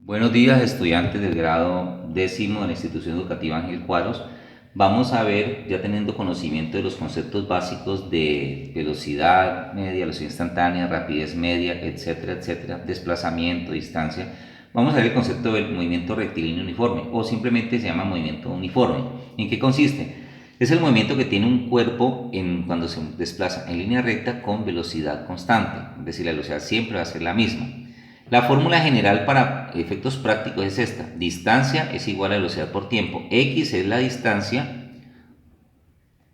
Buenos días, estudiantes del grado décimo de la institución educativa Ángel Cuadros. Vamos a ver, ya teniendo conocimiento de los conceptos básicos de velocidad media, velocidad instantánea, rapidez media, etcétera, etcétera, desplazamiento, distancia, vamos a ver el concepto del movimiento rectilíneo uniforme o simplemente se llama movimiento uniforme. ¿En qué consiste? Es el movimiento que tiene un cuerpo cuando se desplaza en línea recta con velocidad constante, es decir, la velocidad siempre va a ser la misma. La fórmula general para efectos prácticos es esta: distancia es igual a velocidad por tiempo. X es la distancia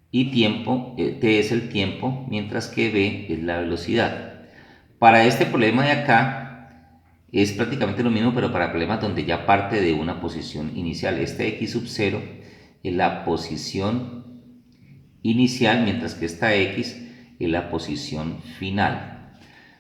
y tiempo, t es el tiempo, mientras que v es la velocidad. Para este problema de acá es prácticamente lo mismo, pero para problemas donde ya parte de una posición inicial. Este x sub 0 es la posición inicial, mientras que esta x es la posición final.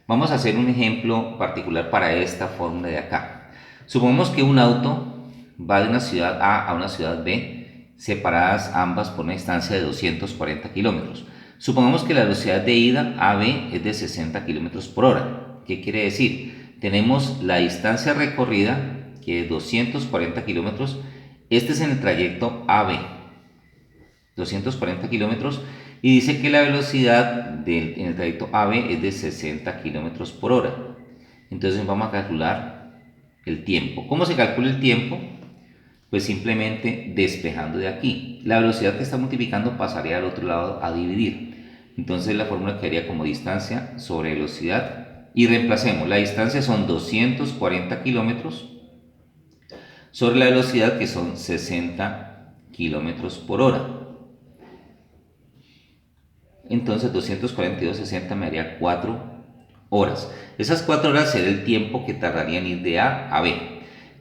Vamos a hacer un ejemplo particular para esta fórmula de acá. Supongamos que un auto va de una ciudad A a una ciudad B, separadas ambas por una distancia de 240 kilómetros. Supongamos que la velocidad de ida a B es de 60 kilómetros por hora. ¿Qué quiere decir? Tenemos la distancia recorrida, que es 240 kilómetros. Este es en el trayecto AB, 240 kilómetros, y dice que la velocidad en el trayecto AB es de 60 kilómetros por hora. Entonces vamos a calcular el tiempo. ¿Cómo se calcula el tiempo? Pues simplemente despejando de aquí. La velocidad que está multiplicando pasaría al otro lado a dividir. Entonces la fórmula quedaría como distancia sobre velocidad. Y reemplacemos. La distancia son 240 kilómetros sobre la velocidad, que son 60 kilómetros por hora. Entonces 242,60 me haría 4 horas. Esas 4 horas será el tiempo que tardaría en ir de A a B.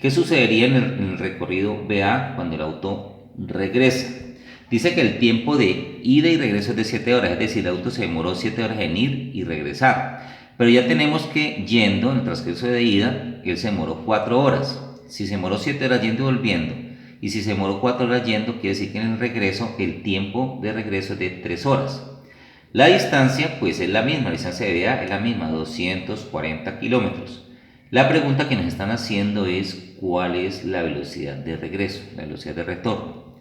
¿Qué sucedería en el recorrido BA cuando el auto regresa? Dice que el tiempo de ida y regreso es de 7 horas, es decir, el auto se demoró 7 horas en ir y regresar. Pero ya tenemos que yendo, en el transcurso de ida, él se demoró 4 horas. Si se demoró 7 horas yendo y volviendo, y si se demoró 4 horas yendo, quiere decir que en el regreso el tiempo de regreso es de 3 horas. La distancia pues es la misma, la distancia de BA es la misma, 240 kilómetros. La pregunta que nos están haciendo es cuál es la velocidad de regreso, la velocidad de retorno.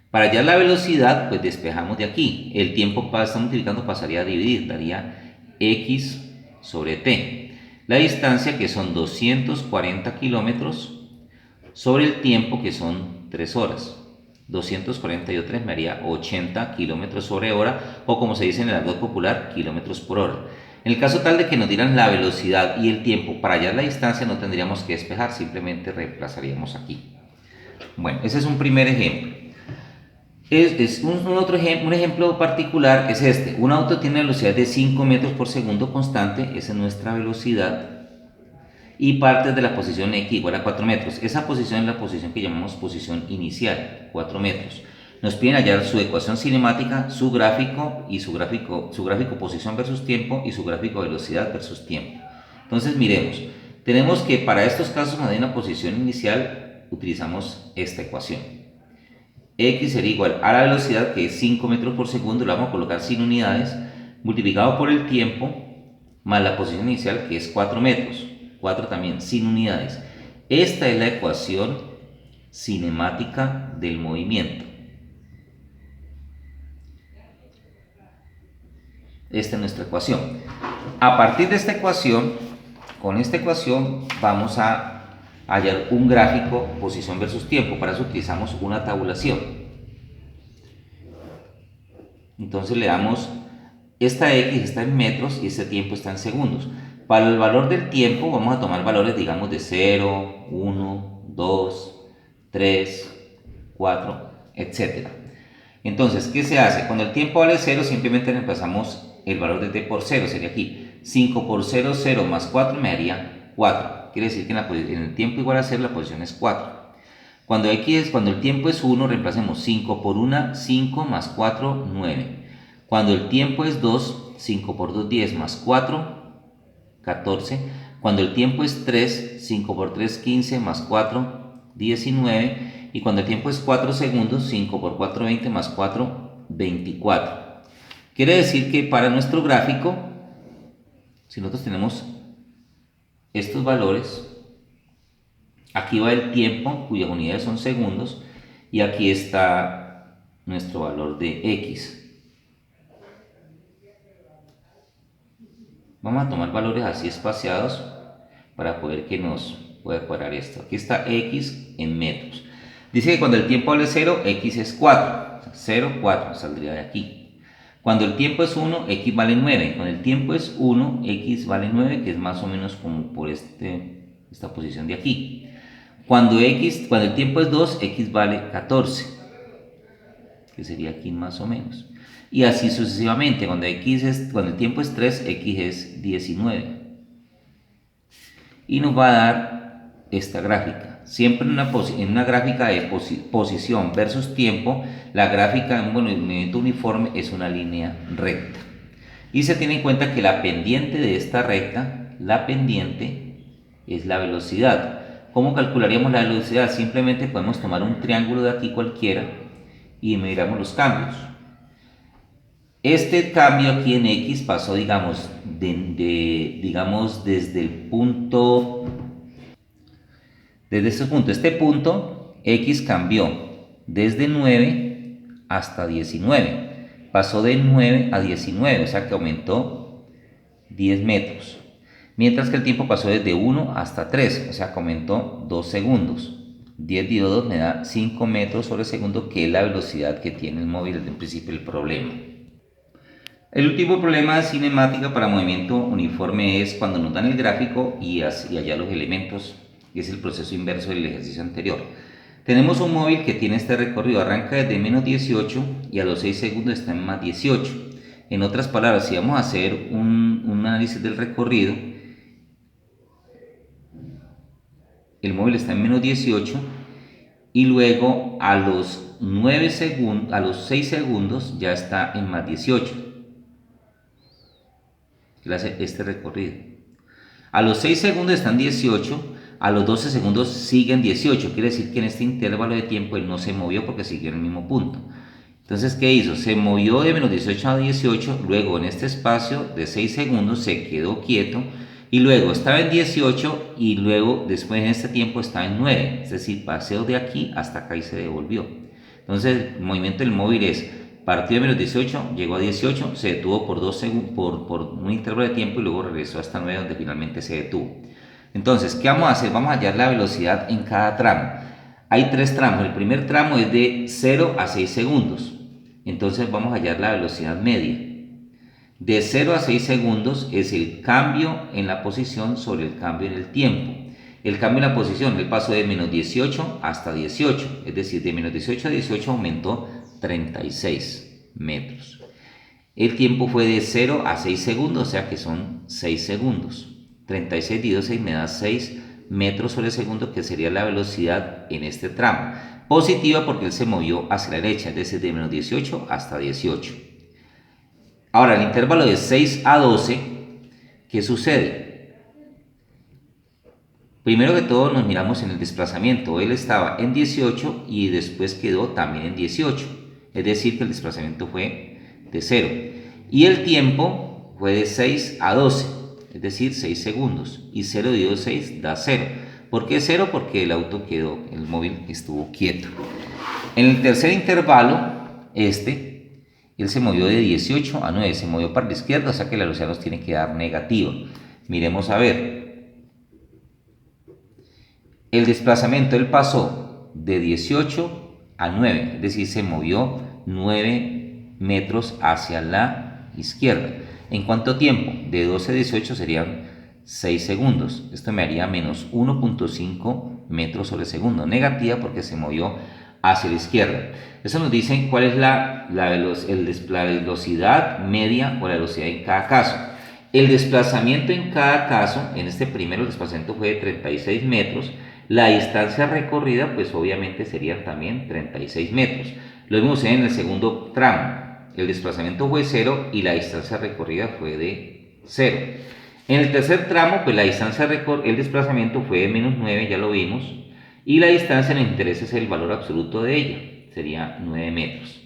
Para hallar la velocidad, pues despejamos de aquí. El tiempo está multiplicando, pasaría a dividir, daría x sobre t. La distancia, que son 240 kilómetros, sobre el tiempo, que son 3 horas. 243 me haría 80 kilómetros sobre hora, o como se dice en el argot popular, kilómetros por hora. En el caso tal de que nos dieran la velocidad y el tiempo para hallar la distancia, no tendríamos que despejar, simplemente reemplazaríamos aquí. Bueno, ese es un primer ejemplo. Un ejemplo particular es este. Un auto tiene una velocidad de 5 metros por segundo constante, esa es nuestra velocidad, y parte de la posición x igual a 4 metros. Esa posición es la posición que llamamos posición inicial, 4 metros. Nos piden hallar su ecuación cinemática, su gráfico posición versus tiempo y su gráfico velocidad versus tiempo. Entonces miremos, tenemos que para estos casos donde hay una posición inicial utilizamos esta ecuación. X sería igual a la velocidad, que es 5 metros por segundo, lo vamos a colocar sin unidades, multiplicado por el tiempo más la posición inicial, que es 4 metros. 4 también sin unidades. Esta es la ecuación cinemática del movimiento. Esta es nuestra ecuación. A partir de esta ecuación, con esta ecuación vamos a hallar un gráfico posición versus tiempo. Para eso utilizamos una tabulación. Entonces le damos, esta x está en metros y este tiempo está en segundos. Para el valor del tiempo vamos a tomar valores, digamos, de 0, 1, 2, 3, 4, etc. Entonces, ¿qué se hace? Cuando el tiempo vale 0, simplemente reemplazamos el valor de t por 0, sería aquí. 5 por 0, 0 más 4 me daría 4. Quiere decir que en el tiempo igual a 0 la posición es 4. Cuando el tiempo es 1, reemplacemos 5 por 1, 5 más 4, 9. Cuando el tiempo es 2, 5 por 2, 10 más 4, 14. Cuando el tiempo es 3, 5 por 3, 15 más 4, 19. Y cuando el tiempo es 4 segundos, 5 por 4, 20 más 4, 24. Quiere decir que para nuestro gráfico, si nosotros tenemos estos valores, Aquí va el tiempo, cuyas unidades son segundos, y aquí está nuestro valor de X. Vamos a tomar valores así espaciados para poder que nos pueda cuadrar esto. Aquí está X en metros. Dice que cuando el tiempo vale 0, X es 4. O sea, 0, 4 saldría de aquí. Cuando el tiempo es 1, X vale 9. Cuando el tiempo es 1, X vale 9, que es más o menos como por esta posición de aquí. Cuando el tiempo es 2, X vale 14, que sería aquí más o menos. Y así sucesivamente. Cuando el tiempo es 3, X es 19. Y nos va a dar esta gráfica. Siempre en una gráfica de posición versus tiempo, la gráfica en un movimiento uniforme es una línea recta. Y se tiene en cuenta que la pendiente de esta recta, la pendiente es la velocidad. ¿Cómo calcularíamos la velocidad? Simplemente podemos tomar un triángulo de aquí cualquiera y miramos los cambios. Este cambio aquí en X pasó, digamos, desde el punto, desde este punto. Este punto X cambió desde 9 hasta 19. Pasó de 9 a 19, o sea que aumentó 10 metros. Mientras que el tiempo pasó desde 1 hasta 3, o sea que aumentó 2 segundos. 10 dividido 2 me da 5 metros sobre segundo, que es la velocidad que tiene el móvil desde el principio del problema. El último problema de cinemática para movimiento uniforme es cuando nos dan el gráfico y allá los elementos, y es el proceso inverso del ejercicio anterior. Tenemos un móvil que tiene este recorrido, arranca desde menos 18 y a los 6 segundos está en más 18. En otras palabras, si vamos a hacer un análisis del recorrido, el móvil está en menos 18 y luego a los 6 segundos ya está en más 18. Él hace este recorrido. A los 6 segundos están 18, a los 12 segundos siguen 18. Quiere decir que en este intervalo de tiempo él no se movió porque siguió en el mismo punto. Entonces, ¿qué hizo? Se movió de menos 18 a 18, luego en este espacio de 6 segundos se quedó quieto y luego estaba en 18 y luego después en este tiempo está en 9. Es decir, paseo de aquí hasta acá y se devolvió. Entonces, el movimiento del móvil es: partió de menos 18, llegó a 18, se detuvo por 2 segundos, por un intervalo de tiempo y luego regresó hasta 9 donde finalmente se detuvo. Entonces, ¿qué vamos a hacer? Vamos a hallar la velocidad en cada tramo. Hay 3 tramos. El primer tramo es de 0 a 6 segundos. Entonces vamos a hallar la velocidad media. De 0 a 6 segundos es el cambio en la posición sobre el cambio en el tiempo. El cambio en la posición, el paso de menos 18 hasta 18, es decir, de menos 18 a 18 aumentó 36 metros. El tiempo fue de 0 a 6 segundos, o sea que son 6 segundos. 36 dividido 6 me da 6 metros sobre segundo, que sería la velocidad en este tramo. Positiva porque él se movió hacia la derecha, es decir, de menos 18 hasta 18. Ahora, el intervalo de 6 a 12, ¿qué sucede? Primero que todo nos miramos en el desplazamiento. Él estaba en 18 y después quedó también en 18. Es decir, que el desplazamiento fue de 0. Y el tiempo fue de 6 a 12, es decir, 6 segundos. Y 0 dividido 6 da 0. ¿Por qué 0? Porque el auto quedó, el móvil estuvo quieto. En el tercer intervalo, él se movió de 18 a 9, se movió para la izquierda, o sea que la velocidad nos tiene que dar negativa. Miremos a ver. El desplazamiento, él pasó de 18 a 9, es decir, se movió 9 metros hacia la izquierda. ¿En cuánto tiempo? De 12 a 18 serían 6 segundos. Esto me haría menos 1.5 metros sobre segundo. Negativa porque se movió hacia la izquierda. Eso nos dice cuál es la velocidad media o la velocidad en cada caso. El desplazamiento en cada caso, en este primero el desplazamiento fue de 36 metros. La distancia recorrida, pues obviamente serían también 36 metros. Lo mismo sucede en el segundo tramo. El desplazamiento fue 0 y la distancia recorrida fue de 0. En el tercer tramo, pues el desplazamiento fue de menos 9, ya lo vimos. Y la distancia nos interesa es el valor absoluto de ella, sería 9 metros.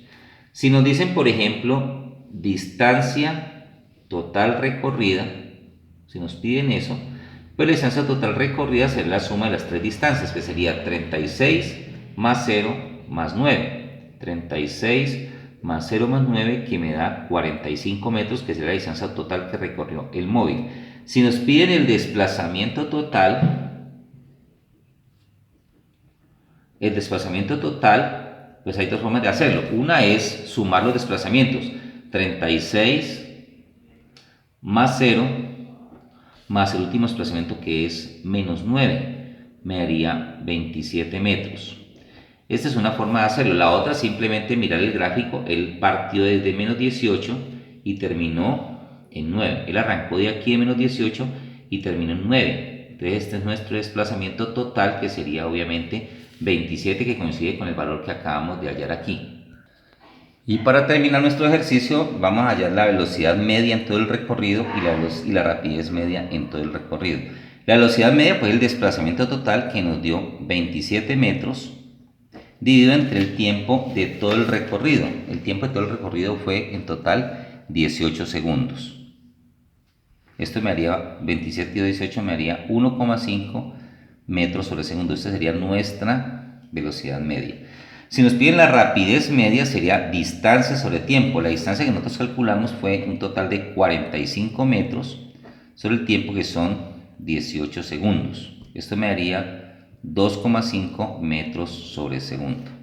Si nos dicen, por ejemplo, distancia total recorrida, si nos piden eso, Pues la distancia total recorrida sería la suma de las tres distancias, que sería 36 más 0 más 9. 36 más 0 más 9, que me da 45 metros, que sería la distancia total que recorrió el móvil. Si nos piden el desplazamiento total, pues hay dos formas de hacerlo. Una es sumar los desplazamientos. 36 más 0 más el último desplazamiento, que es menos 9, me daría 27 metros. Esta es una forma de hacerlo. La otra, simplemente mirar el gráfico. Él partió desde menos 18 y terminó en 9. Él arrancó de aquí de menos 18 y terminó en 9. Entonces este es nuestro desplazamiento total, que sería obviamente 27, que coincide con el valor que acabamos de hallar aquí. Y para terminar nuestro ejercicio vamos a hallar la velocidad media en todo el recorrido y la rapidez media en todo el recorrido. La velocidad media, pues el desplazamiento total, que nos dio 27 metros, dividido entre el tiempo de todo el recorrido. El tiempo de todo el recorrido fue en total 18 segundos. Esto me haría 27 y 18, me haría 1,5 metros sobre segundo. Esta sería nuestra velocidad media. Si nos piden la rapidez media, sería distancia sobre tiempo. La distancia que nosotros calculamos fue un total de 45 metros sobre el tiempo, que son 18 segundos. Esto me daría 2,5 metros sobre segundo.